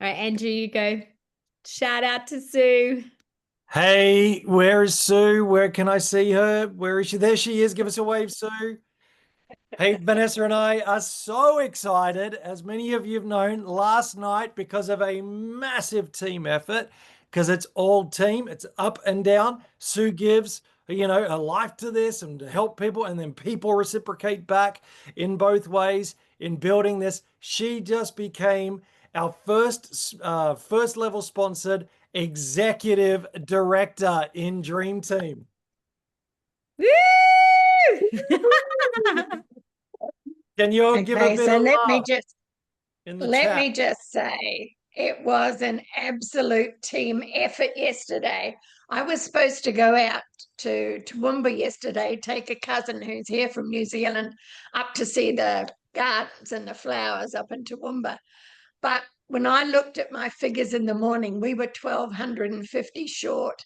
All right, Andrew, you go. Shout out to Sue. Hey, where is Sue? Where can I see her? Where is she? There she is. Give us a wave, Sue. Hey, Vanessa and I are so excited, as many of you have known, last night because of a massive team effort, because it's all team, it's up and down. Sue gives, a life to this and to help people, and then people reciprocate back in both ways in building this. She just became our first level sponsored executive director in Dream Team. Woo! Can you all give a Okay, bit so of let me love just in the let chat? me just say it was an absolute team effort yesterday. I was supposed to go out to Toowoomba yesterday, take a cousin who's here from New Zealand up to see the gardens and the flowers up in Toowoomba. But when I looked at my figures in the morning, we were 1,250 short.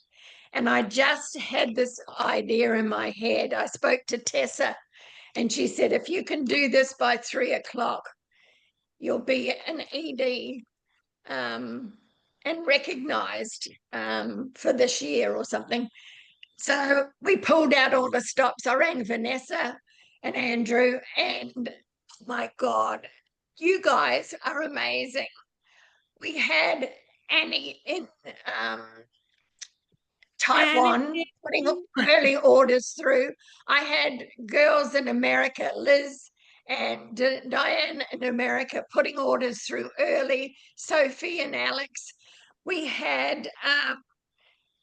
And I just had this idea in my head. I spoke to Tessa and she said, if you can do this by 3 o'clock, you'll be an ED and recognized for this year or something. So we pulled out all the stops. I rang Vanessa and Andrew, and my God, you guys are amazing. We had Annie in Taiwan putting early orders through. I had girls in America, Liz and Diane in America, putting orders through early, Sophie and Alex. We had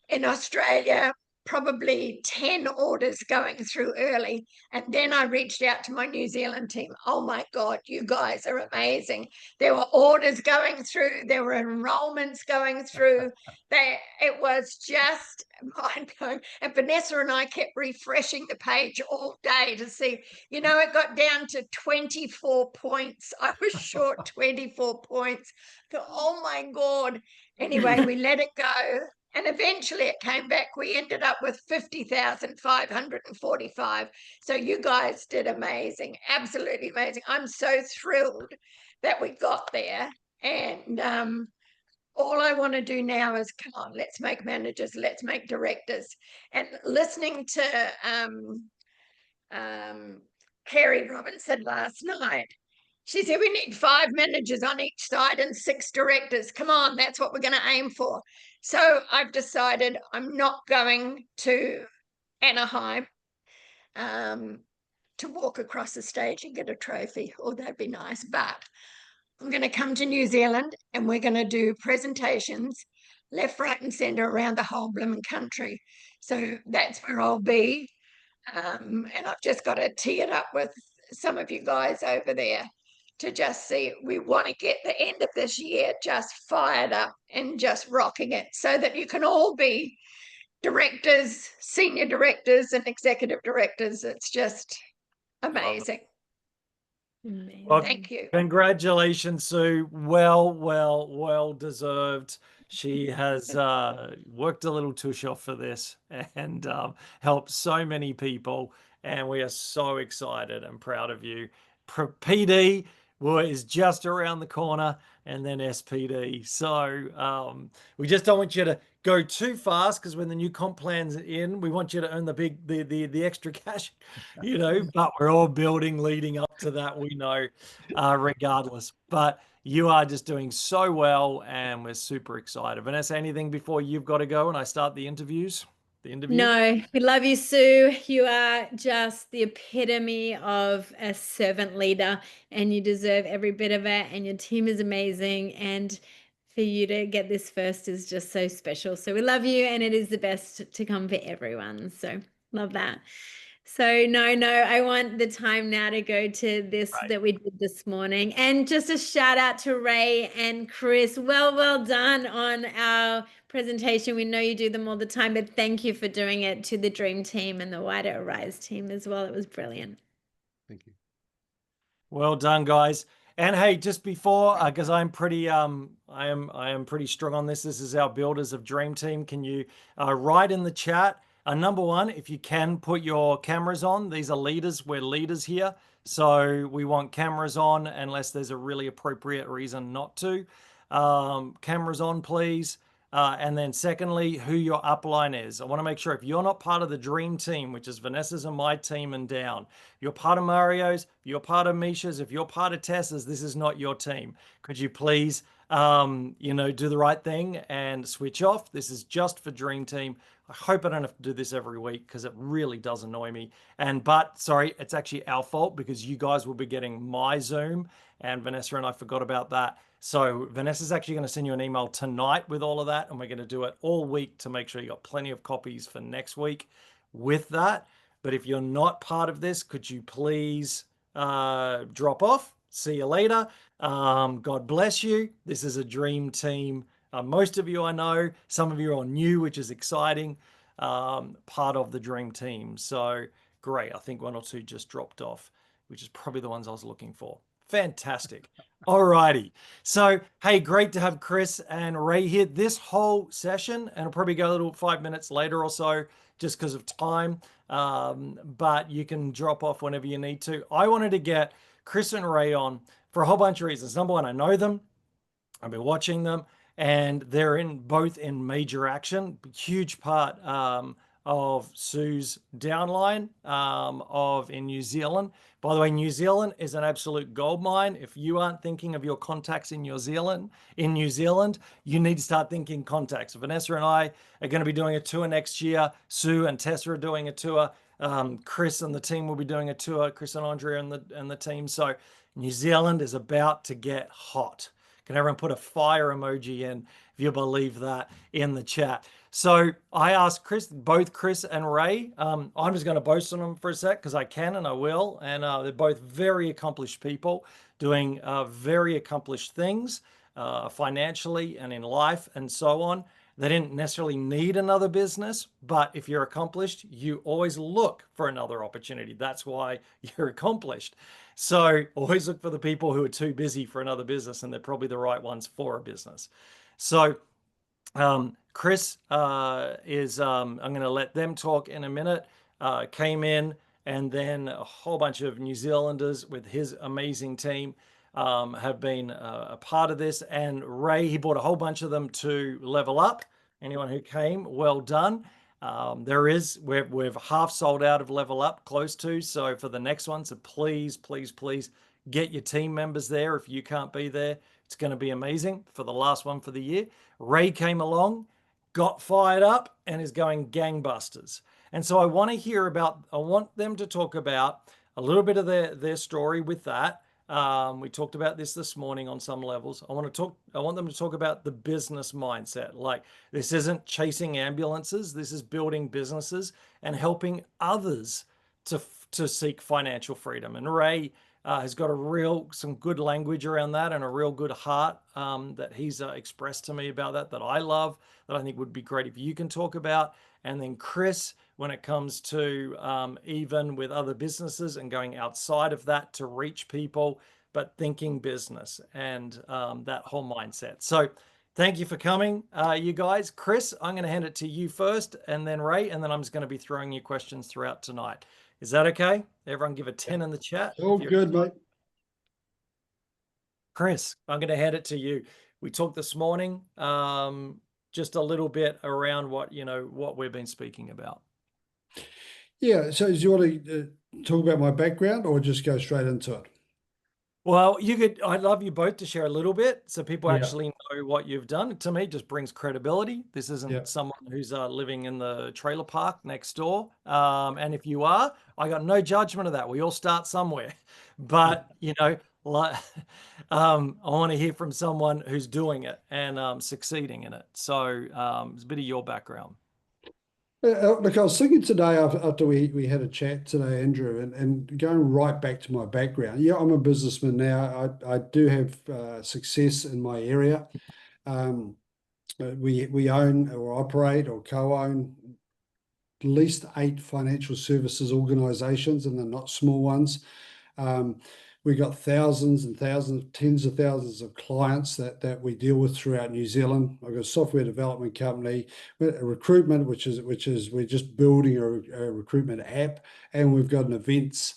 in Australia probably 10 orders going through early. And then I reached out to my New Zealand team. Oh my God, you guys are amazing. There were orders going through, there were enrollments going through. It was just mind-blowing. And Vanessa and I kept refreshing the page all day to see, it got down to 24 points. I was short 24 points. Oh my God. Anyway, we let it go. And eventually it came back. We ended up with 50,545. So you guys did amazing, absolutely amazing. I'm so thrilled that we got there. And all I want to do now is, come on, let's make managers, let's make directors. And listening to Kerry Robinson last night, she said, we need 5 managers on each side and 6 directors. Come on, that's what we're going to aim for. So I've decided I'm not going to Anaheim to walk across the stage and get a trophy. Oh, that'd be nice. But I'm going to come to New Zealand and we're going to do presentations left, right, and centre around the whole blooming country. So that's where I'll be. And I've just got to tee it up with some of you guys over there to just see. We want to get the end of this year just fired up and just rocking it so that you can all be directors, senior directors, and executive directors. It's just amazing. Well, thank you. Congratulations, Sue. Well deserved. She has worked a little tush off for this and helped so many people. And we are so excited and proud of you. PD is just around the corner, and then SPD. So we just don't want you to go too fast, because when the new comp plan's in, we want you to earn the extra cash, but we're all building leading up to that, we know, regardless. But you are just doing so well, and we're super excited. Vanessa, anything before you've got to go and I start the interviews? No, we love you, Sue. You are just the epitome of a servant leader, and you deserve every bit of it. And your team is amazing. And for you to get this first is just so special. So we love you, and it is the best to come for everyone. So love that. So no, I want the time now to go to this that we did this morning. And just a shout out to Ray and Chris. Well done on our presentation. We know you do them all the time, but thank you for doing it to the Dream team and the wider Arise team as well. It was brilliant. Thank you. Well done, guys. And hey, just before, because I'm pretty, I am pretty strong on this. This is our builders of Dream Team. Can you write in the chat? Number one, if you can put your cameras on. These are leaders. We're leaders here. So we want cameras on unless there's a really appropriate reason not to. Cameras on, please. And then secondly, who your upline is. I want to make sure if you're not part of the dream team, which is Vanessa's and my team and down, you're part of Mario's, you're part of Misha's, if you're part of Tessa's, this is not your team. Could you please, do the right thing and switch off? This is just for dream team. I hope I don't have to do this every week because it really does annoy me. But sorry, it's actually our fault because you guys will be getting my Zoom, and Vanessa and I forgot about that. So Vanessa's actually going to send you an email tonight with all of that, and we're going to do it all week to make sure you got plenty of copies for next week with that. But if you're not part of this, could you please drop off? See you later. God bless you. This is a dream team. Most of you I know, some of you are new, which is exciting. Part of the dream team. So great. I think one or two just dropped off, which is probably the ones I was looking for. Fantastic. All righty. So, hey, great to have Chris and Ray here this whole session, and I'll probably go a little 5 minutes later or so just because of time. But you can drop off whenever you need to. I wanted to get Chris and Ray on for a whole bunch of reasons. Number one, I know them. I've been watching them, and they're both in major action. Huge part of Sue's downline in New Zealand. By the way, New Zealand is an absolute gold mine. If you aren't thinking of your contacts in New Zealand, you need to start thinking contacts. Vanessa and I are going to be doing a tour next year. Sue and Tessa are doing a tour. Chris and the team will be doing a tour. Chris and Andrea and the team. So New Zealand is about to get hot. Can everyone put a fire emoji in, if you believe that, in the chat? So I asked both Chris and Ray. I'm just going to boast on them for a sec because I can and I will. And they're both very accomplished people doing very accomplished things financially and in life and so on. They didn't necessarily need another business, but if you're accomplished, you always look for another opportunity. That's why you're accomplished. So always look for the people who are too busy for another business, and they're probably the right ones for a business. So Chris I'm going to let them talk in a minute, came in, and then a whole bunch of New Zealanders with his amazing team have been a part of this. And Ray, he brought a whole bunch of them to Level Up. Anyone who came, well done. We've half sold out of Level Up, close to. So for the next one, so please, please, please get your team members there. If you can't be there, it's going to be amazing for the last one for the year. Ray came along, got fired up, and is going gangbusters. And so I want them to talk about a little bit of their story with that. We talked about this morning on some levels. I want them to talk about the business mindset. Like, this isn't chasing ambulances. This is building businesses and helping others to seek financial freedom. And Ray has got some good language around that and a real good heart that he's expressed to me about that I love, that I think would be great if you can talk about. And then Chris, when it comes to even with other businesses and going outside of that to reach people, but thinking business and that whole mindset. So thank you for coming, you guys. Chris, I'm going to hand it to you first, and then Ray, and then I'm just going to be throwing you questions throughout tonight. Is that okay? Everyone give a 10 in the chat. Oh, good, mate. Chris, I'm going to hand it to you. We talked this morning just a little bit around what we've been speaking about. Yeah, so do you want to talk about my background or just go straight into it? Well, I'd love you both to share a little bit so people actually know what you've done. To me, it just brings credibility. This isn't someone who's living in the trailer park next door. And if you are, I got no judgment of that. We all start somewhere. But, I want to hear from someone who's doing it and succeeding in it. So it's a bit of your background. Look, I was thinking today after we had a chat today, Andrew, and going right back to my background. Yeah, I'm a businessman now. I do have success in my area. We own or operate or co-own at least 8 financial services organizations, and they're not small ones. We've got thousands and thousands, tens of thousands of clients that we deal with throughout New Zealand. I've got a software development company, a recruitment, which is we're just building a recruitment app, and we've got an events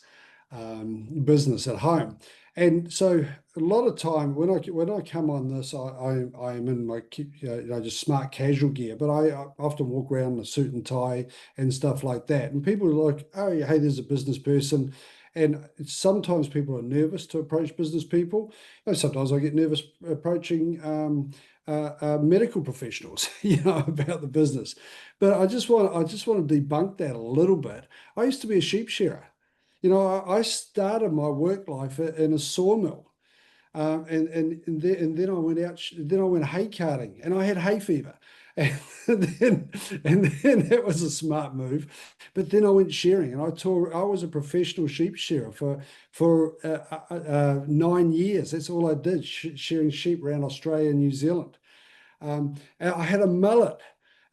business at home. And so a lot of time when I come on this, I am in my just smart casual gear, but I often walk around in a suit and tie and stuff like that. And people are like, oh, hey, there's a business person. And sometimes people are nervous to approach business people. And sometimes I get nervous approaching medical professionals, about the business. But I just want to debunk that a little bit. I used to be a sheep shearer. I started my work life in a sawmill, and then I went out. Then I went hay carting, and I had hay fever, and then that was a smart move. But then I went shearing, and I was a professional sheep shearer for 9 years. That's all I did, shearing sheep around Australia and New Zealand. And I had a mullet,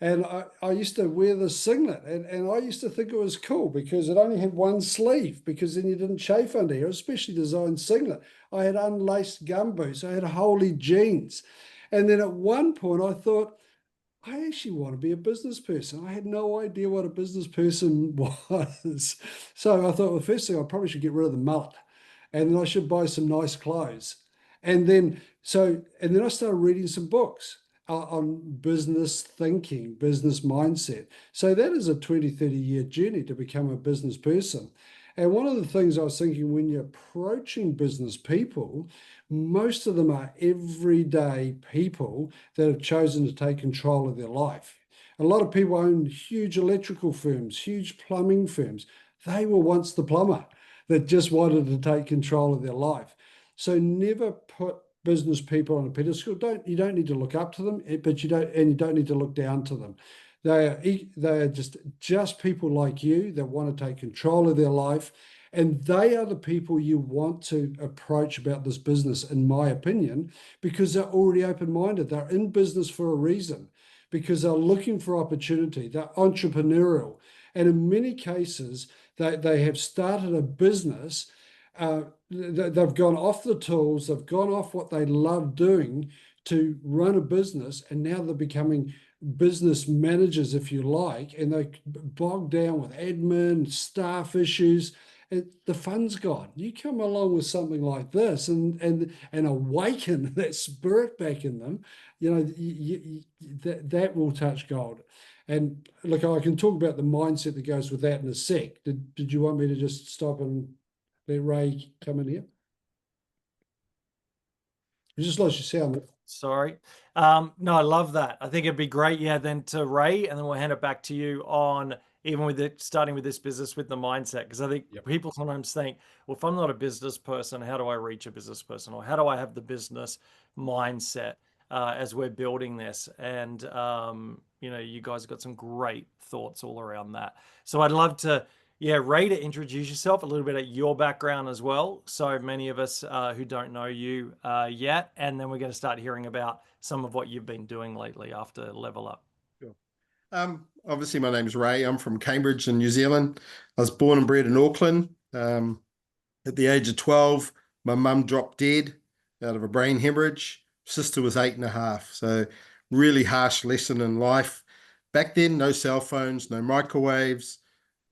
and I used to wear the singlet, and I used to think it was cool because it only had one sleeve, because then you didn't chafe under here, especially designed singlet. I had unlaced gumboots, I had holy jeans. And then at one point I thought, I actually want to be a business person. I had no idea what a business person was. So I thought, well, the first thing, I probably should get rid of the mullet, and then I should buy some nice clothes. And then I started reading some books on business thinking, business mindset. So that is a 20, 30-year journey to become a business person. And one of the things I was thinking, when you're approaching business people, most of them are everyday people that have chosen to take control of their life. A lot of people own huge electrical firms, huge plumbing firms. They were once the plumber that just wanted to take control of their life. So never put business people on a pedestal. You don't need to look up to them, but you don't need to look down to them. They are just people like you that want to take control of their life, and they are the people you want to approach about this business, in my opinion, because they're already open-minded. They're in business for a reason, because they're looking for opportunity. They're entrepreneurial, and in many cases, they have started a business. They've gone off the tools, they've gone off what they love doing to run a business, and now they're becoming business managers, if you like, and they're bogged down with admin, staff issues. The fun's gone. You come along with something like this and awaken that spirit back in them, that will touch gold. And look, I can talk about the mindset that goes with that in a sec. Did you want me to just stop and let Ray come in here? You just lost your sound. Sorry. No, I love that. I think it'd be great, then to Ray, and then we'll hand it back to you on even with it, starting with this business with the mindset. Because I think people sometimes think, well, if I'm not a business person, how do I reach a business person? Or how do I have the business mindset as we're building this? And, you guys have got some great thoughts all around that. So I'd love to, Ray, to introduce yourself, a little bit of your background as well. So many of us who don't know you yet, and then we're going to start hearing about some of what you've been doing lately after Level Up. Sure. Obviously, my name's Ray. I'm from Cambridge in New Zealand. I was born and bred in Auckland. At the age of 12, my mum dropped dead out of a brain hemorrhage. Sister was 8.5. So really harsh lesson in life. Back then, no cell phones, no microwaves.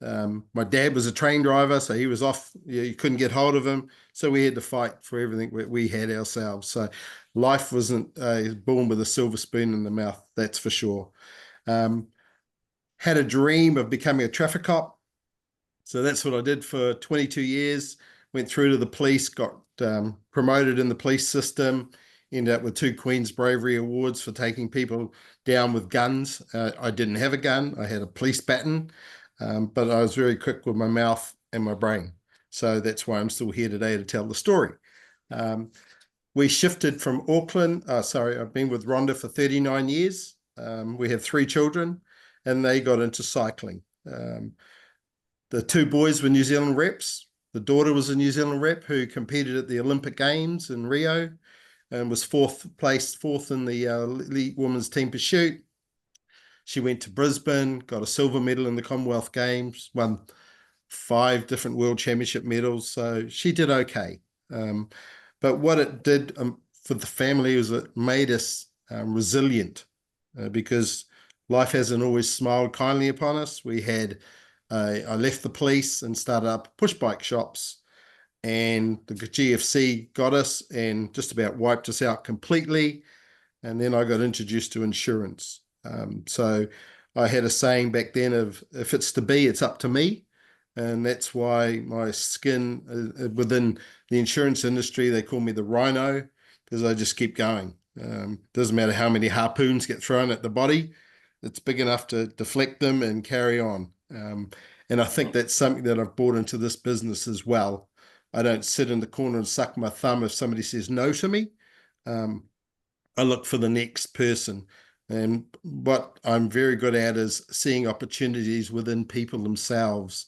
My dad was a train driver, so he was off. You couldn't get hold of him. So we had to fight for everything we had ourselves. So life wasn't born with a silver spoon in the mouth, that's for sure. Had a dream of becoming a traffic cop. So that's what I did for 22 years. Went through to the police, got promoted in the police system, ended up with 2 Queen's Bravery Awards for taking people down with guns. I didn't have a gun. I had a police baton. But I was very quick with my mouth and my brain. So that's why I'm still here today to tell the story. We shifted from Auckland. I've been with Rhonda for 39 years. We have 3 children, and they got into cycling. The 2 boys were New Zealand reps. The daughter was a New Zealand rep who competed at the Olympic Games in Rio and was fourth in the elite women's team pursuit. She went to Brisbane, got a silver medal in the Commonwealth Games, won 5 different world championship medals. So she did okay. But what it did for the family was it made us resilient because life hasn't always smiled kindly upon us. I left the police and started up push bike shops. and the GFC got us and just about wiped us out completely. And then I got introduced to insurance. So I had a saying back then of, if it's to be, it's up to me. And that's why my skin within the insurance industry, they call me the rhino, because I just keep going. Doesn't matter how many harpoons get thrown at the body, it's big enough to deflect them and carry on. And I think that's something that I've brought into this business as well. I don't sit in the corner and suck my thumb if somebody says no to me. I look for the next person. And what I'm very good at is seeing opportunities within people themselves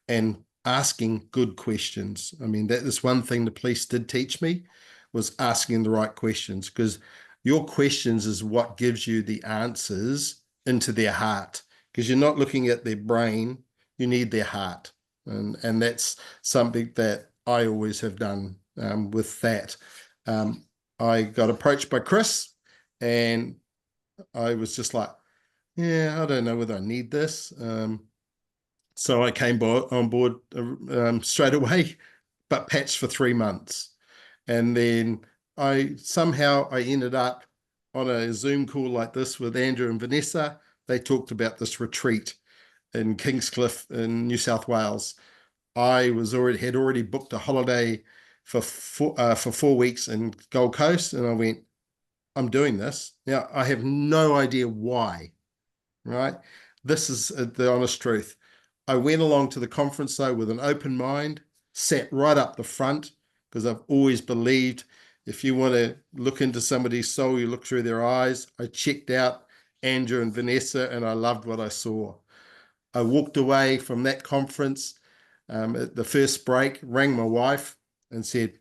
and asking good questions. I mean, that is one thing the police did teach me, was asking the right questions, because your questions is what gives you the answers into their heart, because you're not looking at their brain, you need their heart. And that's something that I always have done with that. I got approached by Chris, and I was just like, yeah, I don't know whether I need this. So I came on board straight away, but patched for 3 months. And then I ended up on a Zoom call like this with Andrew and Vanessa. They talked about this retreat in Kingscliff in New South Wales. I had already booked a holiday for 4 weeks in Gold Coast, and I went, I'm doing this. Now, I have no idea why, right? This is the honest truth. I went along to the conference though with an open mind, sat right up the front, because I've always believed if you want to look into somebody's soul, you look through their eyes. I checked out Andrew and Vanessa, and I loved what I saw. I walked away from that conference at the first break, rang my wife and said,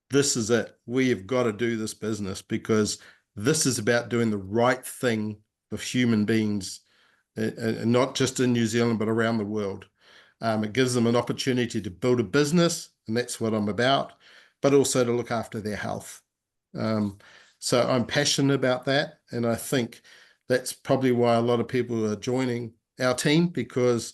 this is it. We have got to do this business, because this is about doing the right thing for human beings, and not just in New Zealand, but around the world. It gives them an opportunity to build a business, and that's what I'm about, but also to look after their health. So I'm passionate about that, and I think that's probably why a lot of people are joining our team, because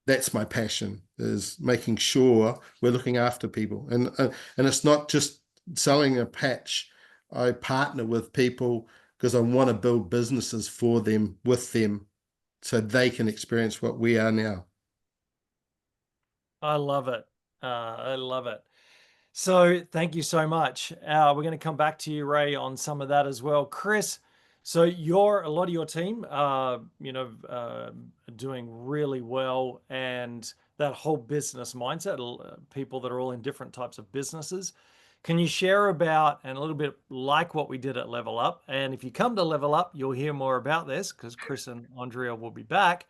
that's my passion, is making sure we're looking after people. And it's not just selling a patch. I partner with people because I want to build businesses for them, with them, so they can experience what we are now. I love it. I love it. So thank you so much. We're going to come back to you, Ray, on some of that as well. Chris, so a lot of your team, doing really well, and that whole business mindset, people that are all in different types of businesses. Can you share about, and a little bit like what we did at Level Up? And if you come to Level Up, you'll hear more about this, because Chris and Andrea will be back.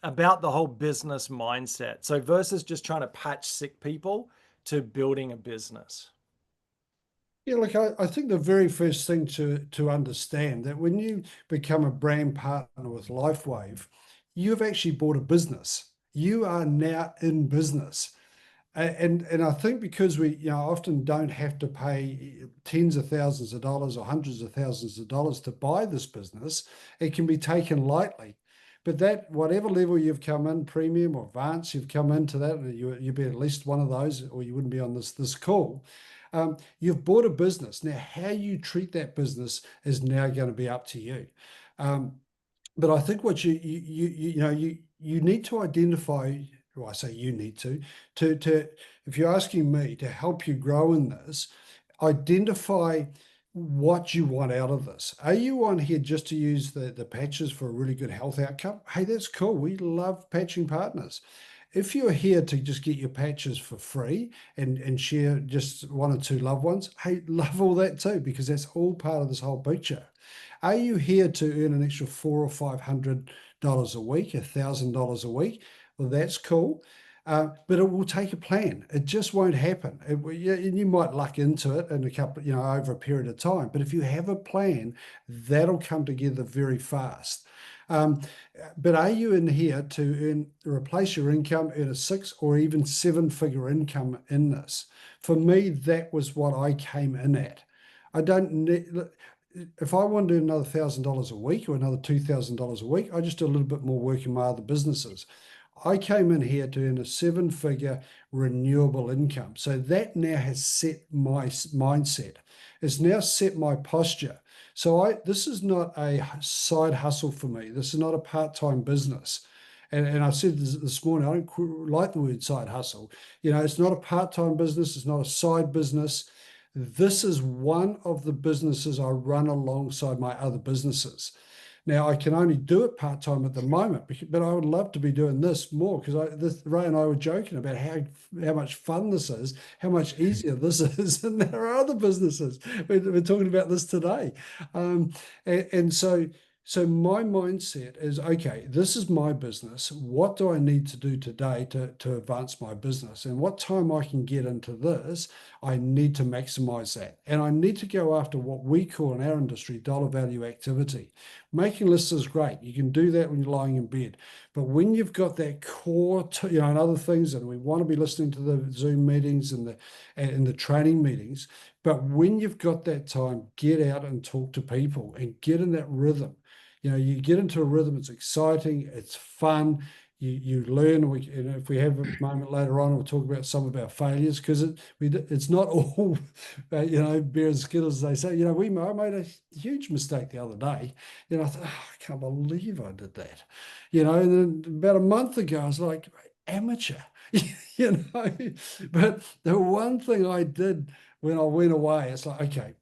About the whole business mindset. So versus just trying to patch sick people to building a business. Yeah, look, I think the very first thing to understand that when you become a brand partner with LifeWave, you've actually bought a business. You are now in business. And I think because we often don't have to pay tens of thousands of dollars or hundreds of thousands of dollars to buy this business, it can be taken lightly. But that, whatever level you've come in, premium or advanced, you've come into that, and you'd be at least one of those, or you wouldn't be on this call. You've bought a business. Now, how you treat that business is now going to be up to you. But I think what you need to identify. Well, I say you need to if you're asking me to help you grow in this, identify what you want out of this. Are you on here just to use the patches for a really good health outcome? Hey, that's cool. We love patching partners. If you're here to just get your patches for free and share just one or two loved ones, hey, love all that too, because that's all part of this whole picture. Are you here to earn an extra $400 or $500 a week, $1,000 a week? Well, that's cool. But it will take a plan. It just won't happen. You might luck into it in a couple, over a period of time. But if you have a plan, that'll come together very fast. But are you in here to replace your income, earn a 6 or even 7-figure income in this? For me, that was what I came in at. I don't need. If I want to do another $1,000 a week or another $2,000 a week, I just do a little bit more work in my other businesses. I came in here to earn a 7-figure renewable income. So that now has set my mindset. It's now set my posture. So this is not a side hustle for me. This is not a part-time business. And I said this morning, I don't like the word side hustle. You know, it's not a part-time business. It's not a side business. This is one of the businesses I run alongside my other businesses. Now, I can only do it part-time at the moment, but I would love to be doing this more, because Ray and I were joking about how much fun this is, how much easier this is, and there are other businesses. We're talking about this today. And so my mindset is, okay, this is my business. What do I need to do today to advance my business? And what time I can get into this, I need to maximize that. And I need to go after what we call in our industry dollar value activity. Making lists is great. You can do that when you're lying in bed. But when you've got that core, and other things, and we want to be listening to the Zoom meetings and the training meetings, but when you've got that time, get out and talk to people and get in that rhythm. You know, you get into a rhythm, it's exciting, it's fun, you learn. And if we have a moment later on, we'll talk about some of our failures, because it's not all, beer and skittles, as they say. You know, I made a huge mistake the other day. You know, I thought, I can't believe I did that. You know, and then about a month ago, I was like, amateur, you know. But the one thing I did when I went away, it's like, okay,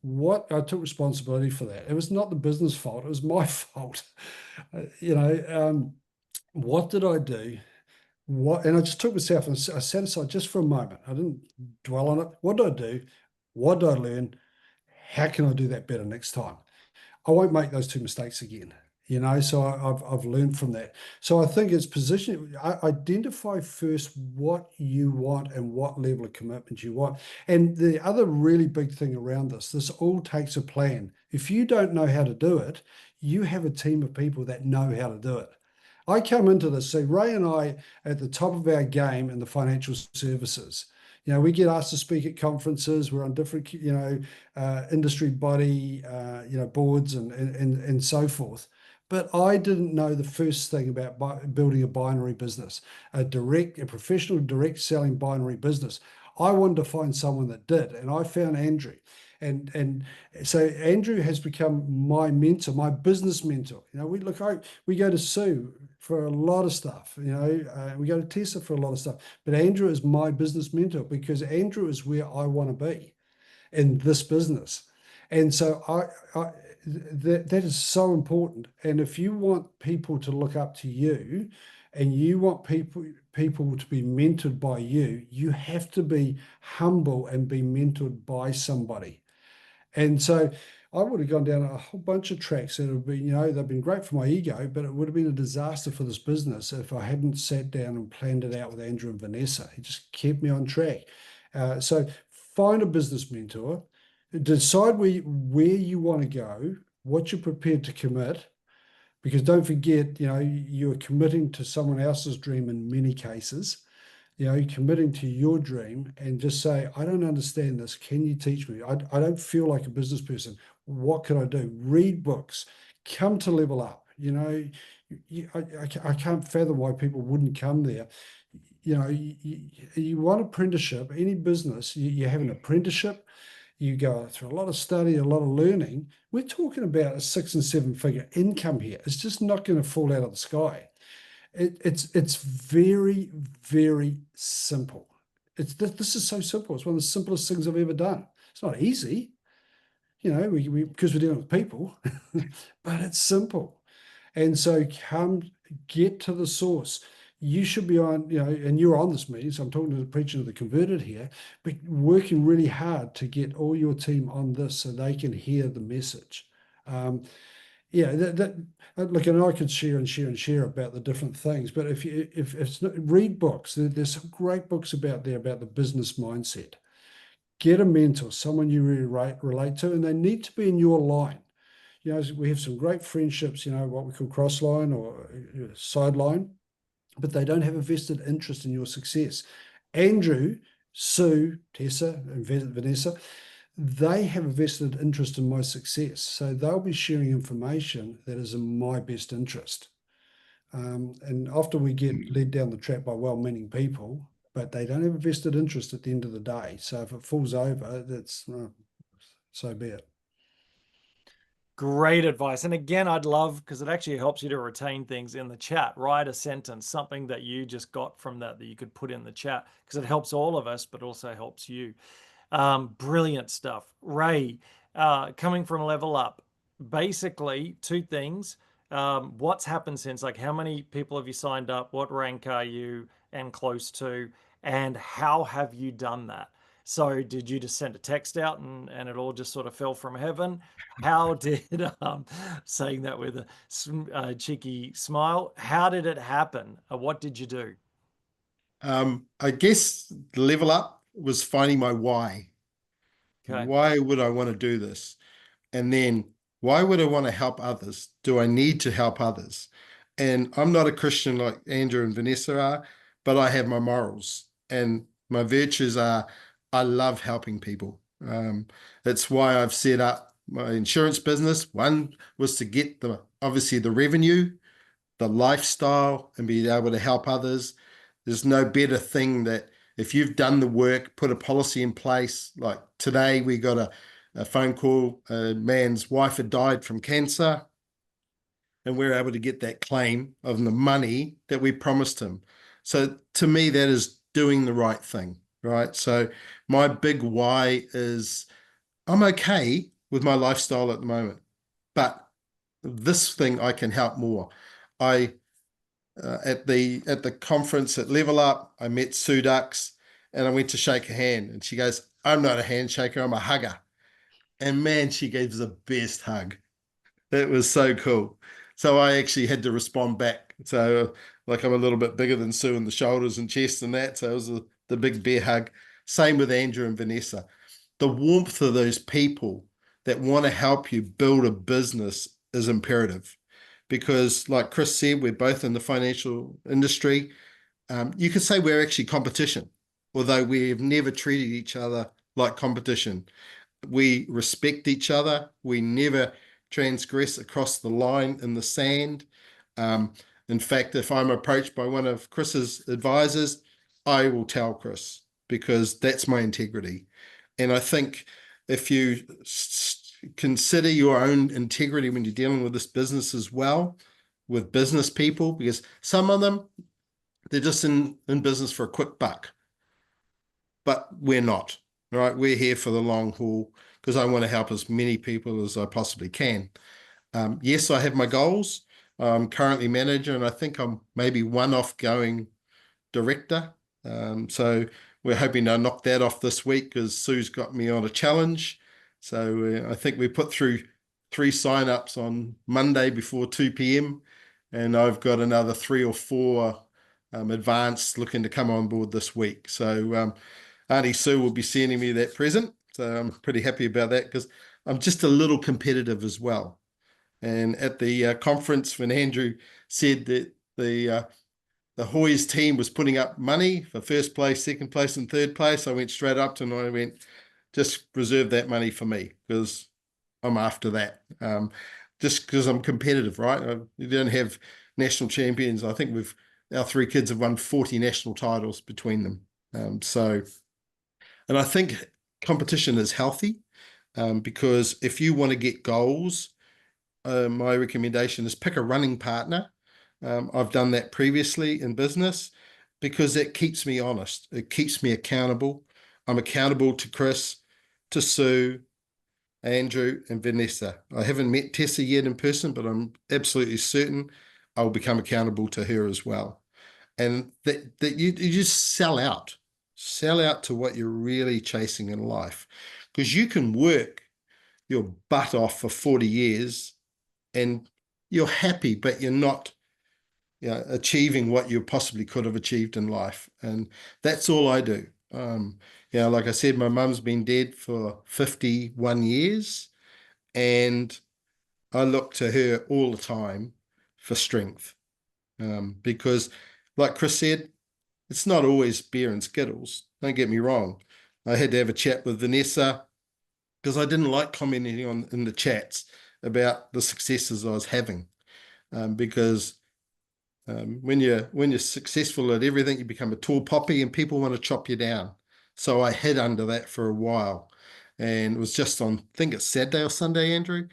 I took responsibility for that. It was not the business fault, it was my fault. What did I do? And I just took myself and I sat aside just for a moment. I didn't dwell on it. What did I do? What did I learn? How can I do that better next time? I won't make those two mistakes again. You know, so I've learned from that. So I think it's identify first what you want and what level of commitment you want. And the other really big thing around this all takes a plan. If you don't know how to do it, you have a team of people that know how to do it. I come into this, so Ray and I at the top of our game in the financial services. You know, we get asked to speak at conferences. We're on different, industry body, boards and so forth. But I didn't know the first thing about building a binary business, a professional direct selling binary business. I wanted to find someone that did, and I found Andrew. And so Andrew has become my mentor, my business mentor. You know, we go to Sue for a lot of stuff. You know, we go to Tessa for a lot of stuff. But Andrew is my business mentor, because Andrew is where I want to be in this business. And so that is so important. And if you want people to look up to you, and you want people to be mentored by you, you have to be humble and be mentored by somebody. And so I would have gone down a whole bunch of tracks that have been, they've been great for my ego, but it would have been a disaster for this business if I hadn't sat down and planned it out with Andrew and Vanessa. It just kept me on track. So find a business mentor, decide where you want to go, what you're prepared to commit, because don't forget, you're committing to someone else's dream in many cases. Committing to your dream, and just say, I don't understand this. Can you teach me? I don't feel like a business person. What can I do? Read books, come to Level Up. I can't fathom why people wouldn't come there. You want apprenticeship, any business, you have an apprenticeship, you go through a lot of study, a lot of learning. We're talking about a 6 and 7 figure income here. It's just not going to fall out of the sky. It's very, very simple. This is so simple. It's one of the simplest things I've ever done. It's not easy, because we're dealing with people, but it's simple. And so get to the source. You should be on, and you're on this meeting, so I'm talking to the preacher of the converted here, but working really hard to get all your team on this so they can hear the message. Look, and I could share about the different things, but read books. There's some great books about the business mindset. Get a mentor, someone you really relate to, and they need to be in your line. We have some great friendships, what we call cross line or sideline, but they don't have a vested interest in your success. Andrew, Sue, Tessa, and Vanessa, they have a vested interest in my success. So they'll be sharing information that is in my best interest. And often we get led down the trap by well-meaning people, but they don't have a vested interest at the end of the day. So if it falls over, that's so be it. Great advice. And again, I'd love, because it actually helps you to retain things in the chat, write a sentence, something that you just got from that you could put in the chat, because it helps all of us, but also helps you. Brilliant stuff. Ray, coming from Level Up, basically two things. What's happened since, like how many people have you signed up? What rank are you and close to? And how have you done that? So did you just send a text out and it all just sort of fell from heaven? How did, saying that with a cheeky smile, how did it happen? What did you do? I guess the level up was finding my why. Okay. Why would I want to do this? And then why would I want to help others? Do I need to help others? And I'm not a Christian like Andrew and Vanessa are, but I have my morals and my virtues are I love helping people. That's why I've set up my insurance business. One was to get obviously the revenue, the lifestyle, and be able to help others. There's no better thing that if you've done the work, put a policy in place. Like today, we got a phone call. A man's wife had died from cancer, and we're able to get that claim of the money that we promised him. So to me, that is doing the right thing, right? So my big why is I'm okay with my lifestyle at the moment, but this thing I can help more. I at the conference at Level Up, I met Sue Dux and I went to shake her hand and she goes, I'm not a handshaker, I'm a hugger. And man, she gave the best hug. It was so cool. So I actually had to respond back. So like I'm a little bit bigger than Sue in the shoulders and chest and that. So it was the big bear hug. Same with Andrew and Vanessa. The warmth of those people that want to help you build a business is imperative. Because like Chris said, we're both in the financial industry. You could say we're actually competition, although we've never treated each other like competition. We respect each other. We never transgress across the line in the sand. In fact, if I'm approached by one of Chris's advisors, I will tell Chris because that's my integrity. And I think if you consider your own integrity when you're dealing with this business as well, with business people, because some of them, they're just in business for a quick buck. But we're not, right? We're here for the long haul because I want to help as many people as I possibly can. Yes, I have my goals. I'm currently manager, and I think I'm maybe one off going director. So we're hoping to knock that off this week because Sue's got me on a challenge. So I think we put through 3 sign-ups on Monday before 2 p.m. and I've got another 3 or 4 advanced looking to come on board this week. So Auntie Sue will be sending me that present. So I'm pretty happy about that because I'm just a little competitive as well. And at the conference, when Andrew said that the Hoyes team was putting up money for first place, second place, and third place, I went straight up to him and I went, just reserve that money for me because I'm after that. Just because I'm competitive, right? You don't have national champions. I think our 3 kids have won 40 national titles between them. And I think competition is healthy because if you want to get goals, my recommendation is pick a running partner. I've done that previously in business because it keeps me honest. It keeps me accountable. I'm accountable to Chris, to Sue, Andrew, and Vanessa. I haven't met Tessa yet in person, but I'm absolutely certain I'll become accountable to her as well. And that you just sell out to what you're really chasing in life, because you can work your butt off for 40 years and you're happy, but you're not achieving what you possibly could have achieved in life. And that's all I do. Like I said, my mum's been dead for 51 years and I look to her all the time for strength. Because like Chris said, it's not always beer and Skittles. Don't get me wrong. I had to have a chat with Vanessa because I didn't like commenting in the chats about the successes I was having, because When you're successful at everything, you become a tall poppy, and people want to chop you down. So I hid under that for a while, and it was just on, I think it's Saturday or Sunday, Andrew,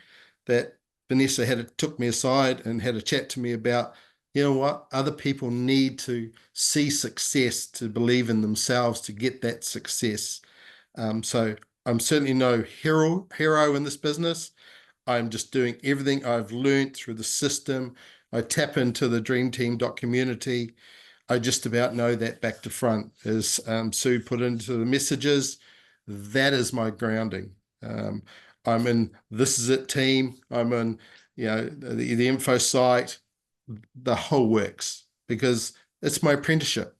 that Vanessa took me aside and had a chat to me about, you know what, other people need to see success to believe in themselves to get that success. So I'm certainly no hero in this business. I'm just doing everything I've learned through the system. I tap into the Dream Team community. I just about know that back to front, as Sue put into the messages. That is my grounding. I'm in This Is It team. I'm in, the info site, the whole works, because it's my apprenticeship.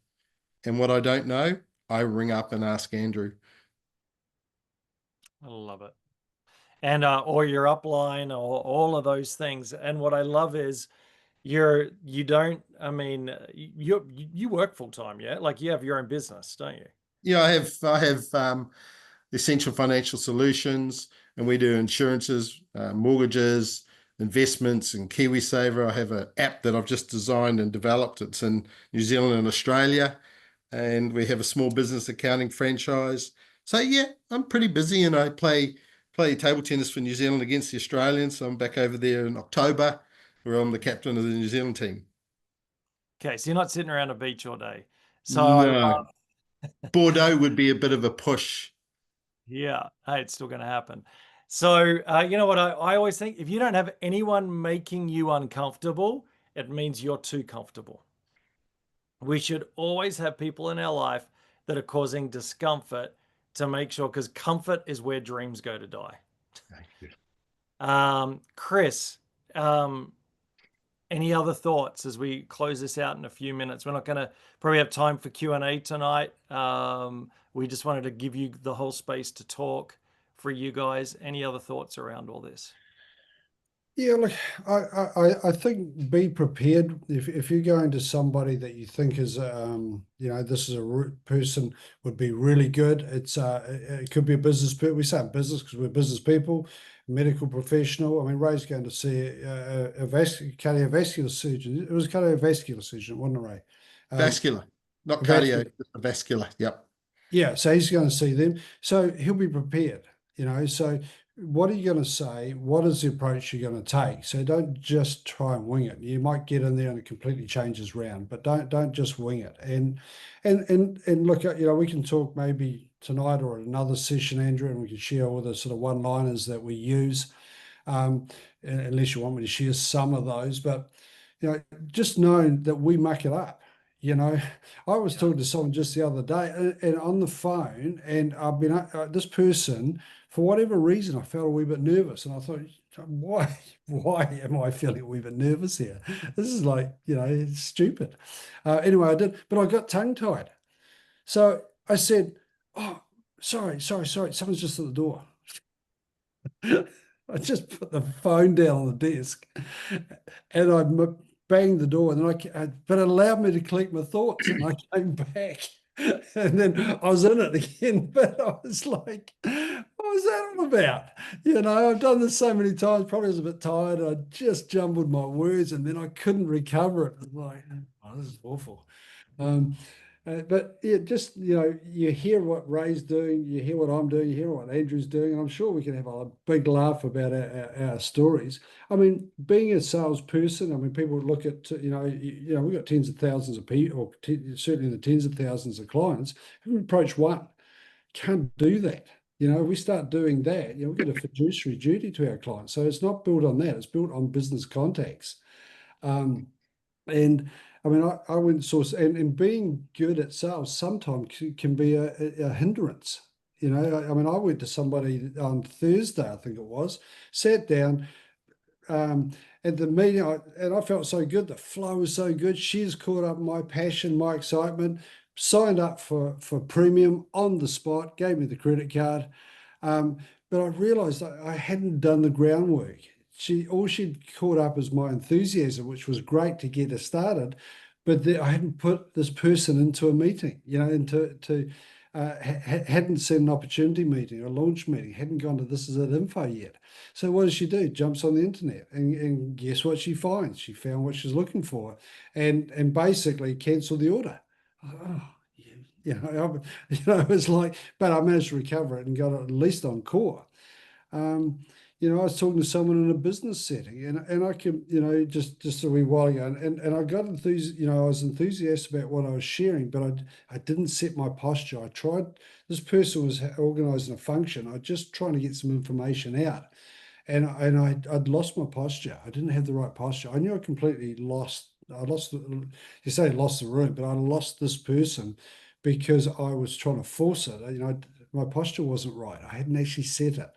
And what I don't know, I ring up and ask Andrew. I love it. And or your upline, or all of those things. And what I love is you don't, I mean, you work full time, yeah? Like you have your own business, don't you? Yeah, I have Essential Financial Solutions, and we do insurances, mortgages, investments, and KiwiSaver. I have an app that I've just designed and developed. It's in New Zealand and Australia, and we have a small business accounting franchise. So yeah, I'm pretty busy, and I play table tennis for New Zealand against the Australians. So I'm back over there in October, where I'm the captain of the New Zealand team. Okay, so you're not sitting around a beach all day. So I No, love, Bordeaux would be a bit of a push. yeah, hey, it's still going to happen. So you know what I always think, if you don't have anyone making you uncomfortable, it means you're too comfortable. We should always have people in our life that are causing discomfort to make sure, because comfort is where dreams go to die. Thank you. Chris, any other thoughts as we close this out in a few minutes? We're not going to probably have time for Q&A tonight. We just wanted to give you the whole space to talk for you guys. Any other thoughts around all this? Yeah, look, I think be prepared. If you're going to somebody that you think is, this is a person would be really good. It could be a business. We say business because we're business people, medical professional. I mean, Ray's going to see a cardiovascular surgeon. It was a cardiovascular surgeon, wasn't it, Ray? Vascular, not vascular. cardio, vascular. Yep. Yeah, so he's going to see them. So he'll be prepared, So what are you going to say? What is the approach you're going to take? So don't just try and wing it. You might get in there and it completely changes round, but don't just wing it. And look at, we can talk maybe tonight or at another session, Andrew, and we can share all the sort of one-liners that we use. Unless you want me to share some of those, but just knowing that we muck it up. I was talking to someone just the other day and on the phone, and I've been this person, for whatever reason, I felt a wee bit nervous, and I thought, why am I feeling a wee bit nervous here? This is like, it's stupid. Anyway, I did, but I got tongue-tied. So I said, oh, sorry, someone's just at the door. I just put the phone down on the desk and I banged the door, and then but it allowed me to collect my thoughts, and I came back and then I was in it again, but I was like, what was that all about? I've done this so many times, probably was a bit tired. I just jumbled my words and then I couldn't recover it. I was like, oh, this is awful. But yeah, just, you hear what Ray's doing, you hear what I'm doing, you hear what Andrew's doing, and I'm sure we can have a big laugh about our stories. I mean, being a salesperson, I mean, people look at, we've got tens of thousands of people, or certainly the tens of thousands of clients who approach one. Can't do that. We start doing that, we've got a fiduciary duty to our clients. So it's not built on that, it's built on business contacts. And I mean, I went source, and being good at sales sometimes can be a hindrance. I mean, I went to somebody on Thursday, I think it was, sat down at the meeting, and I felt so good. The flow was so good. She's caught up my passion, my excitement, signed up for premium on the spot, gave me the credit card. But I realized I hadn't done the groundwork. All she'd caught up is my enthusiasm, which was great to get her started, but I hadn't put this person into a meeting, into hadn't seen an opportunity meeting, a launch meeting, hadn't gone to This Is It info yet. So what does she do? Jumps on the internet, and guess what she finds? She found what she's looking for, and basically cancelled the order. Oh, it was like, but I managed to recover it and got it at least on core. I was talking to someone in a business setting, and I can, just a wee while ago, and I got enthused, I was enthusiastic about what I was sharing, but I didn't set my posture. I tried, this person was organising a function. I just trying to get some information out, and I'd lost my posture. I didn't have the right posture. I knew I completely lost. You say lost the room, but I lost this person because I was trying to force it. My posture wasn't right. I hadn't actually set it.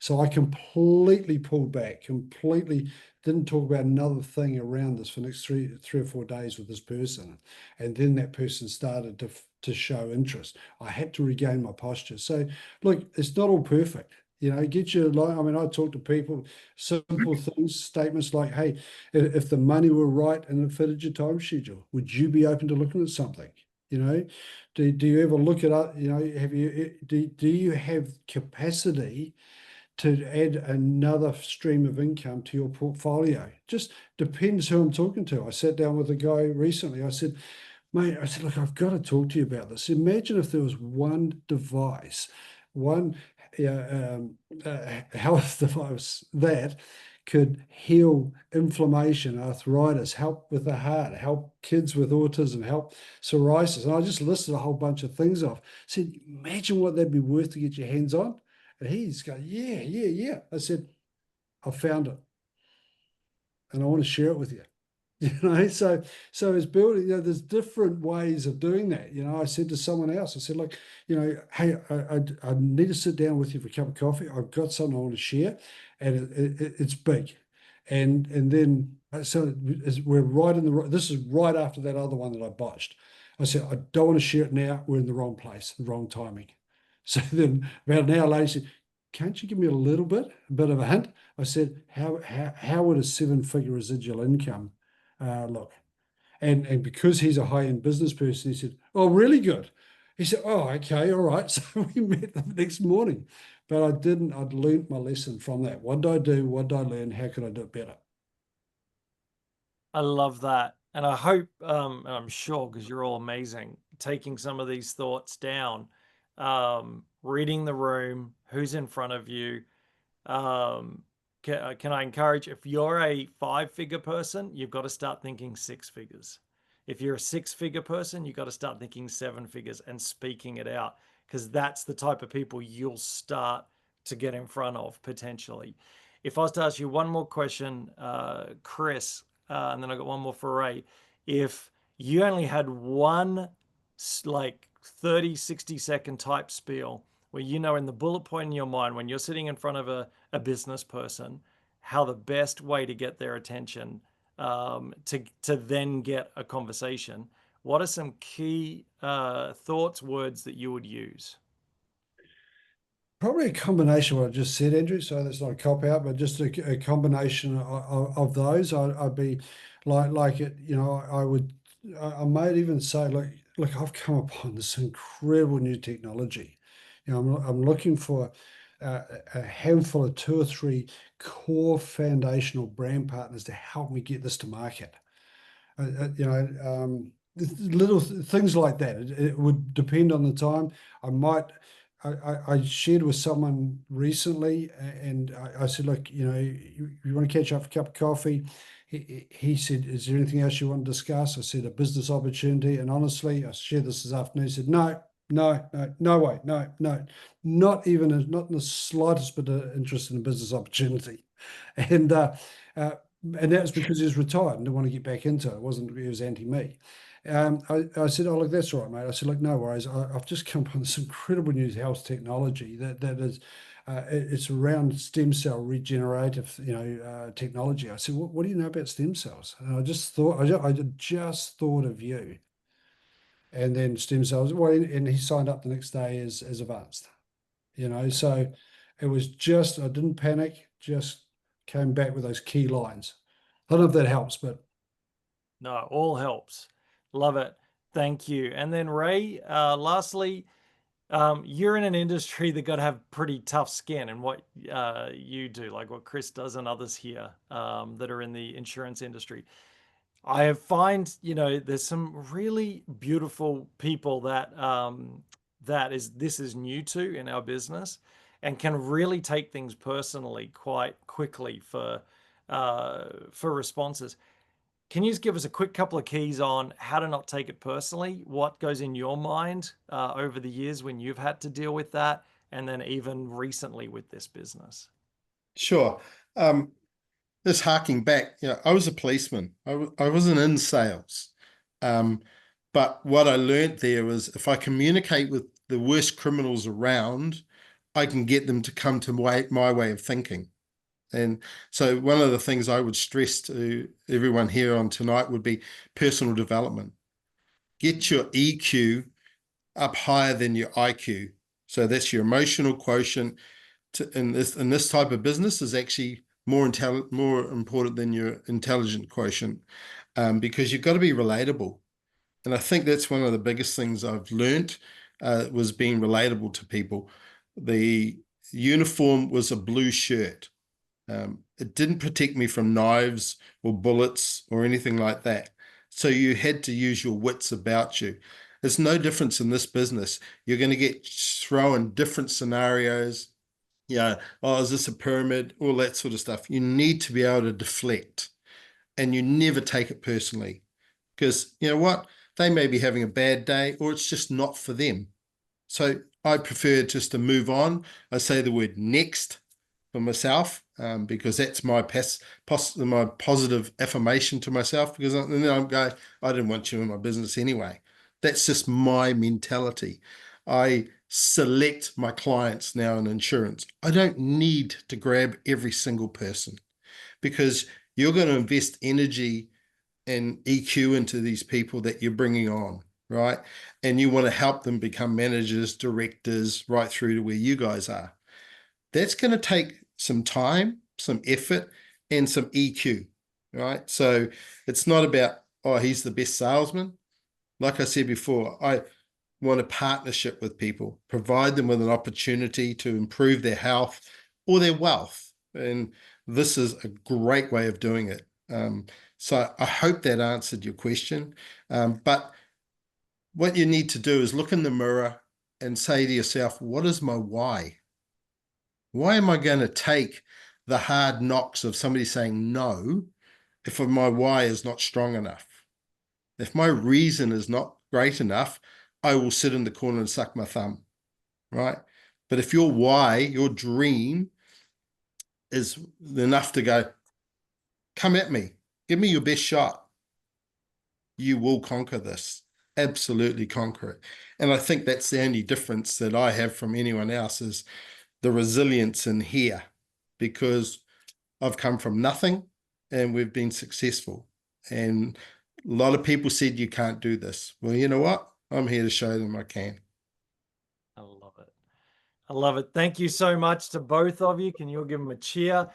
So I completely pulled back, completely didn't talk about another thing around this for the next three or 4 days with this person. And then that person started to show interest. I had to regain my posture. So look, it's not all perfect. Get your line. I mean, I talk to people, simple things, statements like, hey, if the money were right and it fitted your time schedule, would you be open to looking at something? Do you ever look at, do you have capacity to add another stream of income to your portfolio? Just depends who I'm talking to. I sat down with a guy recently. I said, mate, look, I've got to talk to you about this. Imagine if there was one device, one health device that could heal inflammation, arthritis, help with the heart, help kids with autism, help psoriasis. And I just listed a whole bunch of things off. I said, imagine what that'd be worth to get your hands on. And he's going, yeah. I said, I found it, and I want to share it with you. So it's building. There's different ways of doing that. I said to someone else, I said, look, hey, I need to sit down with you for a cup of coffee. I've got something I want to share, and it's big. And then so we're right in the. This is right after that other one that I botched. I said, I don't want to share it now. We're in the wrong place, the wrong timing. So then about an hour later, she said, can't you give me a bit of a hint? I said, how would a 7-figure residual income look? And because he's a high-end business person, he said, oh, really good. He said, oh, okay, all right. So we met the next morning. But I'd learned my lesson from that. What did I do? What did I learn? How could I do it better? I love that. And I hope, and I'm sure, because you're all amazing, taking some of these thoughts down, reading the room, who's in front of you. Can I encourage, if you're a 5-figure person, you've got to start thinking 6 figures. If you're a 6-figure person, you've got to start thinking 7 figures and speaking it out, because that's the type of people you'll start to get in front of potentially. If I was to ask you one more question, Chris, and then I got one more for Ray. If you only had one like 30, 60-second type spiel where in the bullet point in your mind, when you're sitting in front of a business person, how the best way to get their attention to then get a conversation, what are some key thoughts, words that you would use? Probably a combination of what I just said, Andrew. So that's not a cop out, but just a combination of those. I'd be like it. I might even say, look, I've come upon this incredible new technology. I'm looking for a handful of 2 or 3 core foundational brand partners to help me get this to market. Little things like that. It would depend on the time. I shared with someone recently, and I said, look, you want to catch up for a cup of coffee? He said, is there anything else you want to discuss? I said, a business opportunity. And honestly, I shared this afternoon. He said, no way, no, not in the slightest bit of interest in a business opportunity. And that was because he was retired and didn't want to get back into it. He was anti-me. I said, oh, look, that's all right, mate. I said, look, no worries. I've just come upon this incredible new health technology that is, it's around stem cell regenerative, technology. I said, what do you know about stem cells? And I just thought of you. And then stem cells, and he signed up the next day as advanced, so it was just, I didn't panic, just came back with those key lines. I don't know if that helps, but. No, all helps. Love it. Thank you. And then Ray, lastly, you're in an industry that got to have pretty tough skin, and what you do, like what Chris does and others here that are in the insurance industry. I find, there's some really beautiful people that this is new to in our business, and can really take things personally quite quickly for responses. Can you just give us a quick couple of keys on how to not take it personally? What goes in your mind over the years when you've had to deal with that, and then even recently with this business? Sure. Just harking back, I was a policeman. I wasn't in sales. But what I learned there was if I communicate with the worst criminals around, I can get them to come to my way of thinking. And so one of the things I would stress to everyone here on tonight would be personal development. Get your EQ up higher than your IQ. So that's your emotional quotient in this type of business is actually more important than your intelligent quotient, because you've got to be relatable. And I think that's one of the biggest things I've learned was being relatable to people. The uniform was a blue shirt. It didn't protect me from knives or bullets or anything like that. So you had to use your wits about you. There's no difference in this business. You're going to get thrown different scenarios. Oh, is this a pyramid? All that sort of stuff. You need to be able to deflect, and you never take it personally, because you know what? They may be having a bad day, or it's just not for them. So I prefer just to move on. I say the word next for myself, because that's my positive affirmation to myself, because then I'm going, I didn't want you in my business anyway. That's just my mentality. I select my clients now in insurance. I don't need to grab every single person, because you're going to invest energy and EQ into these people that you're bringing on, right? And you want to help them become managers, directors, right through to where you guys are. That's going to take some time, some effort, and some EQ, right? So it's not about, oh, he's the best salesman. Like I said before, I want a partnership with people, provide them with an opportunity to improve their health or their wealth. And this is a great way of doing it. So I hope that answered your question. But what you need to do is look in the mirror and say to yourself, what is my why? Why am I going to take the hard knocks of somebody saying no if my why is not strong enough? If my reason is not great enough, I will sit in the corner and suck my thumb, right? But if your why, your dream is enough to go, come at me, give me your best shot, you will conquer this. Absolutely conquer it. And I think that's the only difference that I have from anyone else is the resilience in here, because I've come from nothing and we've been successful. And a lot of people said you can't do this. Well, you know what? I'm here to show them I can. I love it. I love it. Thank you so much to both of you. Can you all give them a cheer?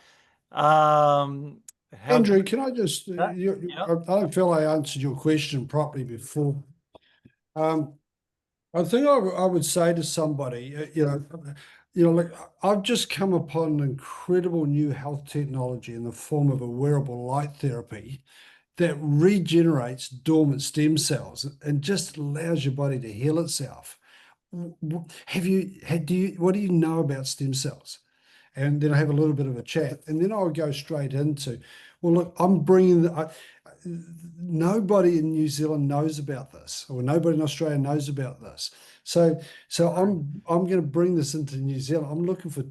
Andrew, can I just, Yeah. I don't feel I answered your question properly before. I think I would say to somebody, look, I've just come upon an incredible new health technology in the form of a wearable light therapy that regenerates dormant stem cells and just allows your body to heal itself. What do you know about stem cells? And then I have a little bit of a chat, and then I'll go straight into, well, look, I'm bringing nobody in New Zealand knows about this, or nobody in Australia knows about this. So I'm going to bring this into New Zealand. I'm looking for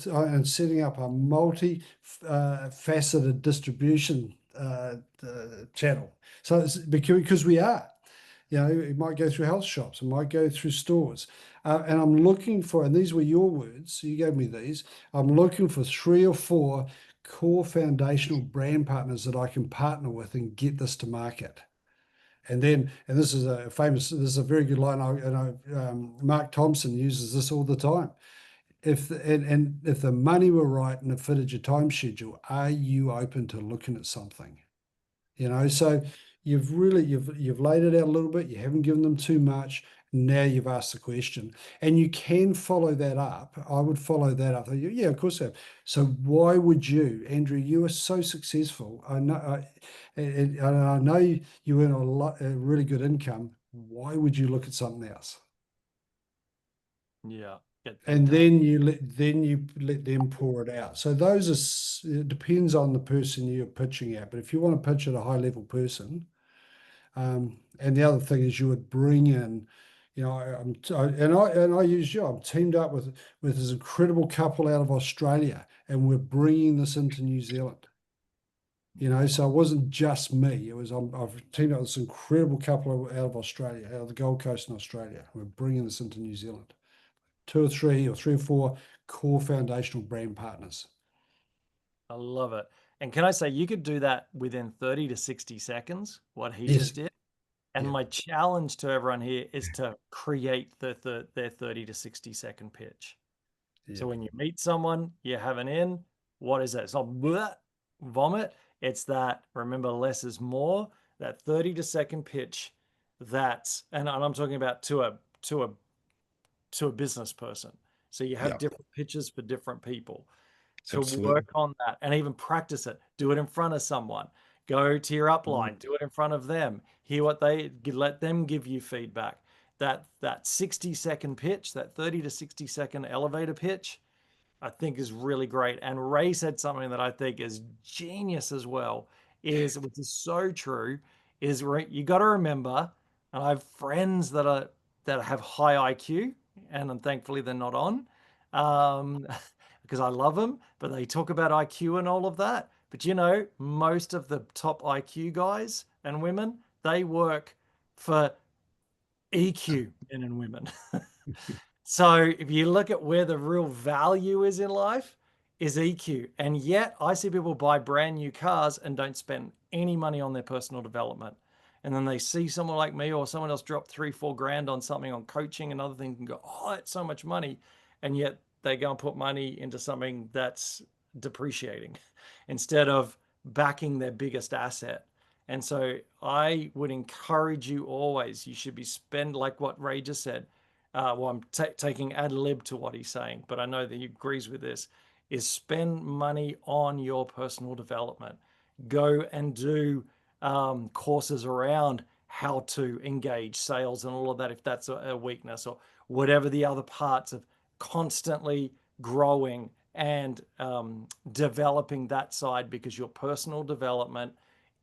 and setting up a multi-faceted distribution channel. So it's because we are. It might go through health shops, it might go through stores. And I'm looking for, and these were your words, you gave me these, I'm looking for 3 or 4 core foundational brand partners that I can partner with and get this to market. And this is a very good line. Mark Thompson uses this all the time. If the money were right and it fitted your time schedule, are you open to looking at something? So you've laid it out a little bit. You haven't given them too much. Now you've asked the question, and you can follow that up. I would follow that up. Yeah, of course I have. So why would you, Andrew? You are so successful. I know, and I know you earn a really good income. Why would you look at something else? Yeah. And then you let them pour it out. So it depends on the person you're pitching at. But if you want to pitch at a high level person, and the other thing is you would bring in, I use you. I'm teamed up with this incredible couple out of Australia, and we're bringing this into New Zealand. So it wasn't just me. It was I've teamed up with this incredible couple out of Australia, out of the Gold Coast in Australia. We're bringing this into New Zealand. 2 or 3 or 4 core foundational brand partners. I love it. And can I say, you could do that within 30 to 60 seconds, what he Yes. just did. And Yeah. my challenge to everyone here is to create their 30 to 60 second pitch. Yeah. So when you meet someone, you have an in, what is that? It's not bleh, vomit. It's that, remember, less is more, that 30 to second pitch and I'm talking about to a business person. So you have different pitches for different people. To work on that and even practice it. Do it in front of someone. Go to your upline. Do it in front of them. Hear what let them give you feedback. That 60-second pitch, that 30 to 60-second elevator pitch, I think is really great. And Ray said something that I think is genius as well, which is so true, is you got to remember, and I have friends that have high IQ, and thankfully they're not on, because I love them, but they talk about IQ and all of that. But most of the top IQ guys and women, they work for EQ men and women. So if you look at where the real value is in life, is EQ. And yet I see people buy brand new cars and don't spend any money on their personal development. And then they see someone like me or someone else drop 3-4 grand on something, on coaching and other things, and go, oh, that's so much money. And yet they go and put money into something that's depreciating instead of backing their biggest asset. And so I would encourage you always, you should be like what Ray just said. Well, I'm taking ad lib to what he's saying, but I know that he agrees with this, is spend money on your personal development. Go and do courses around how to engage sales and all of that, if that's a weakness, or whatever the other parts of constantly growing and developing that side, because your personal development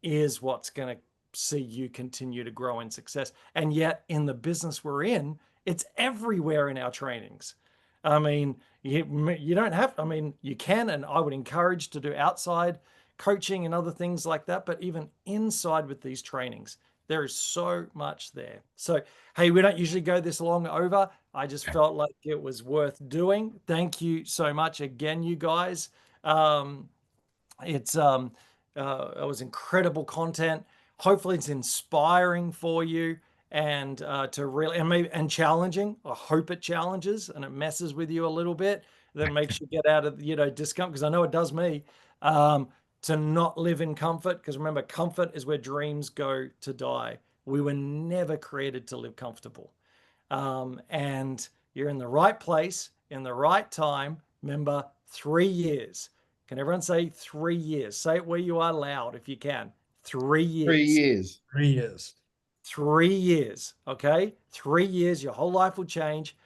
is what's going to see you continue to grow in success. And yet in the business we're in, it's everywhere in our trainings. I mean, you don't have, you can, and I would encourage to do outside coaching and other things like that, but even inside with these trainings, there is so much there. So, hey, we don't usually go this long over. I just felt like it was worth doing. Thank you so much again, you guys. It was incredible content. Hopefully it's inspiring for you and to really, and challenging. I hope it challenges and it messes with you a little bit. That makes you get out of, discomfort, because I know it does me, to not live in comfort. Because remember, comfort is where dreams go to die. We were never created to live comfortable. And you're in the right place, in the right time. Remember, 3 years. Can everyone say 3 years? Say it where you are loud if you can. 3 years. 3 years. 3 years. 3 years. Okay. 3 years. Your whole life will change.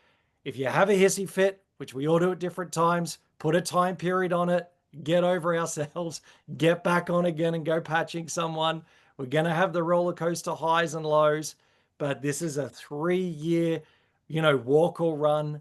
If you have a hissy fit, which we all do at different times, put a time period on it, get over ourselves, get back on again and go patching someone. We're going to have the roller coaster highs and lows, but this is a 3-year, walk or run.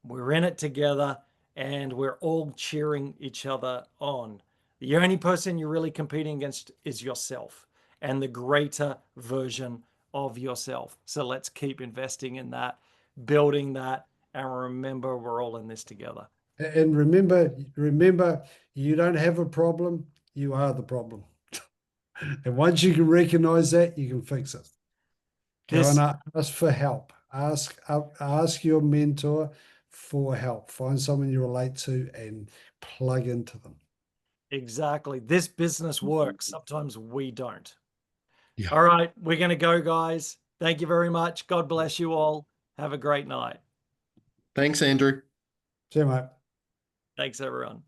We're in it together and we're all cheering each other on. The only person you're really competing against is yourself and the greater version of yourself. So let's keep investing in that, building that, and remember, we're all in this together. And remember, you don't have a problem, you are the problem. And once you can recognize that, you can fix it. Go and ask for help. Ask your mentor for help. Find someone you relate to and plug into them. Exactly. This business works. Sometimes we don't. Yeah. All right. We're going to go, guys. Thank you very much. God bless you all. Have a great night. Thanks, Andrew. See you, mate. Thanks, everyone.